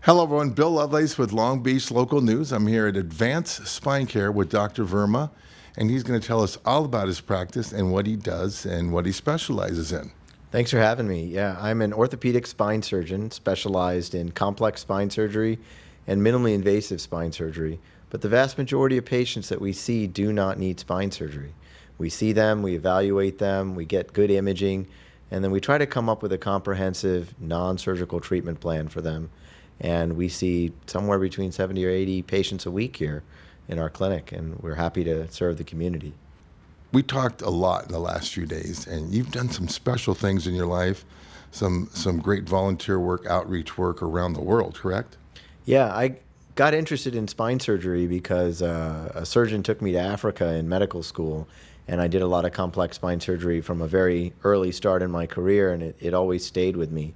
Hello, everyone. Bill Lovelace with Long Beach Local News. I'm here at Advanced Spine Care with Dr. Verma, and he's going to tell us all about his practice and what he does and what he specializes in. Thanks for having me. Yeah, I'm an orthopedic spine surgeon specialized in complex spine surgery and minimally invasive spine surgery. But the vast majority of patients that we see do not need spine surgery. We see them, we evaluate them, we get good imaging, and then we try to come up with a comprehensive non-surgical treatment plan for them. And we see somewhere between 70 or 80 patients a week here in our clinic, and we're happy to serve the community. We talked a lot in the last few days, and you've done some special things in your life, some great volunteer work, outreach work around the world, correct? Yeah, I got interested in spine surgery because a surgeon took me to Africa in medical school, and I did a lot of complex spine surgery from a very early start in my career, and it always stayed with me.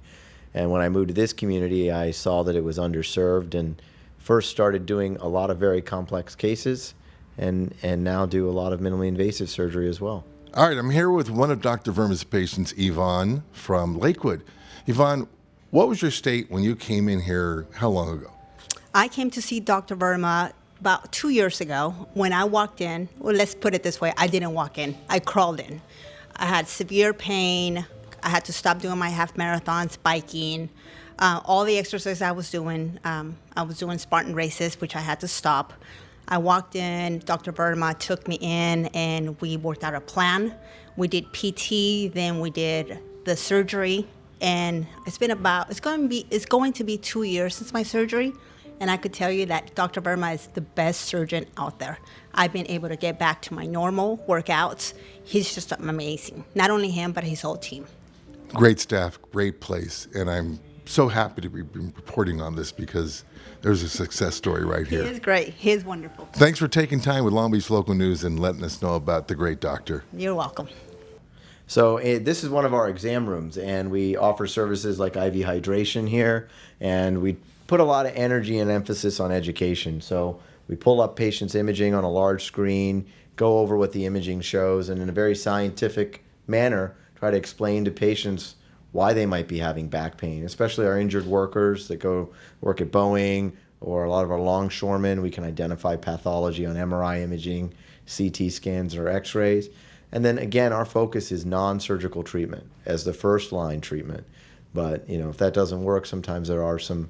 And when I moved to this community, I saw that it was underserved and first started doing a lot of very complex cases and now do a lot of minimally invasive surgery as well. All right, I'm here with one of Dr. Verma's patients, Yvonne from Lakewood. Yvonne, what was your state when you came in here, how long ago? I came to see Dr. Verma about 2 years ago. When I walked in, well, let's put it this way, I didn't walk in, I crawled in. I had severe pain. I had to stop doing my half marathons, biking, all the exercise I was doing Spartan races, which I had to stop. I walked in, Dr. Verma took me in, and we worked out a plan. We did PT, then we did the surgery, and it's going to be 2 years since my surgery, and I could tell you that Dr. Verma is the best surgeon out there. I've been able to get back to my normal workouts. He's just amazing. Not only him, but his whole team. Great staff, great place, and I'm so happy to be reporting on this because there's a success story right here. He is great. He is wonderful. Thanks for taking time with Long Beach Local News and letting us know about the great doctor. You're welcome. So this is one of our exam rooms, and we offer services like IV hydration here, and we put a lot of energy and emphasis on education. So we pull up patients' imaging on a large screen, go over what the imaging shows, and in a very scientific manner, try to explain to patients why they might be having back pain, especially our injured workers that go work at Boeing or a lot of our longshoremen. We can identify pathology on MRI imaging, CT scans, or x-rays. And then again, our focus is non-surgical treatment as the first line treatment. But if that doesn't work, sometimes there are some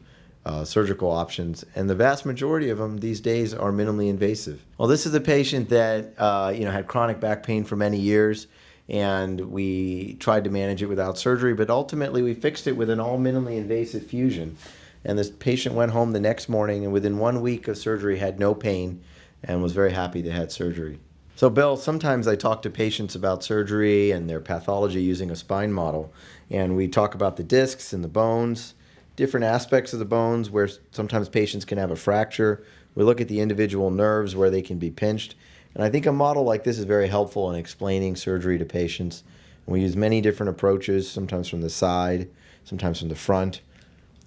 surgical options, and the vast majority of them these days are minimally invasive. Well, this is a patient that had chronic back pain for many years, and we tried to manage it without surgery, but ultimately we fixed it with an all minimally invasive fusion. And this patient went home the next morning, and within 1 week of surgery had no pain and was very happy they had surgery. So Bill, sometimes I talk to patients about surgery and their pathology using a spine model, and we talk about the discs and the bones, different aspects of the bones where sometimes patients can have a fracture. We look at the individual nerves where they can be pinched. And I think a model like this is very helpful in explaining surgery to patients. And we use many different approaches, sometimes from the side, sometimes from the front,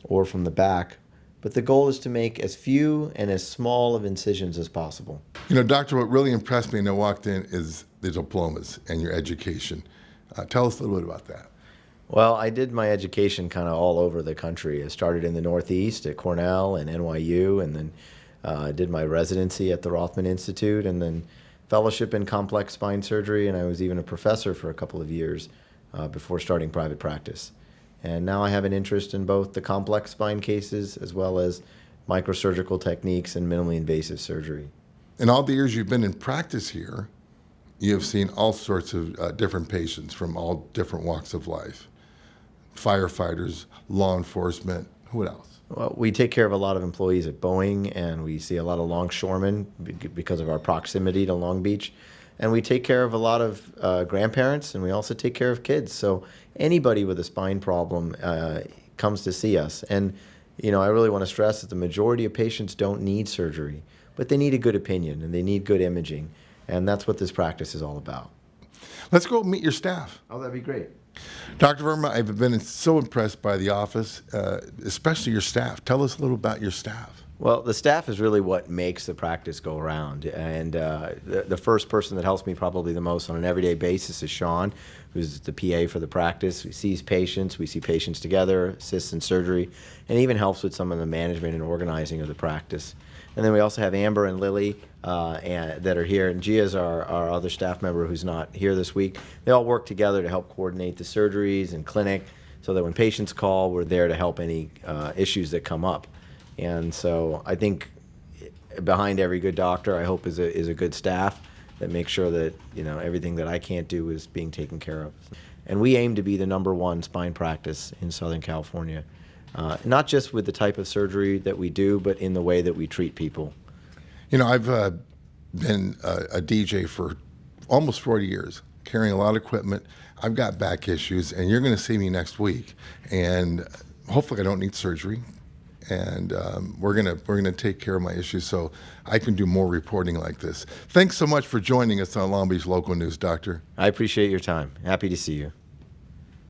or from the back. But the goal is to make as few and as small of incisions as possible. Doctor, what really impressed me when I walked in is the diplomas and your education. Tell us a little bit about that. Well, I did my education kind of all over the country. I started in the Northeast at Cornell and NYU, and then did my residency at the Rothman Institute, and then fellowship in complex spine surgery, and I was even a professor for a couple of years before starting private practice. And now I have an interest in both the complex spine cases as well as microsurgical techniques and minimally invasive surgery. In all the years you've been in practice here, you have seen all sorts of different patients from all different walks of life. Firefighters, law enforcement, who else? Well, we take care of a lot of employees at Boeing, and we see a lot of longshoremen because of our proximity to Long Beach. And we take care of a lot of grandparents, and we also take care of kids. So anybody with a spine problem comes to see us. And, I really want to stress that the majority of patients don't need surgery, but they need a good opinion, and they need good imaging. And that's what this practice is all about. Let's go meet your staff. Oh, that'd be great. Dr. Verma, I've been so impressed by the office, especially your staff. Tell us a little about your staff. Well, the staff is really what makes the practice go around. And the first person that helps me probably the most on an everyday basis is Sean, who's the PA for the practice. We see patients together, assists in surgery, and even helps with some of the management and organizing of the practice. And then we also have Amber and Lily that are here, and Gia's our other staff member who's not here this week. They all work together to help coordinate the surgeries and clinic so that when patients call, we're there to help any issues that come up. And so I think behind every good doctor, I hope, is a good staff that makes sure that, you know, everything that I can't do is being taken care of. And we aim to be the #1 spine practice in Southern California, not just with the type of surgery that we do, but in the way that we treat people. You know, I've been a DJ for almost 40 years, carrying a lot of equipment. I've got back issues, and you're going to see me next week. And hopefully I don't need surgery. And we're gonna take care of my issues so I can do more reporting like this. Thanks so much for joining us on Long Beach Local News, Doctor. I appreciate your time. Happy to see you.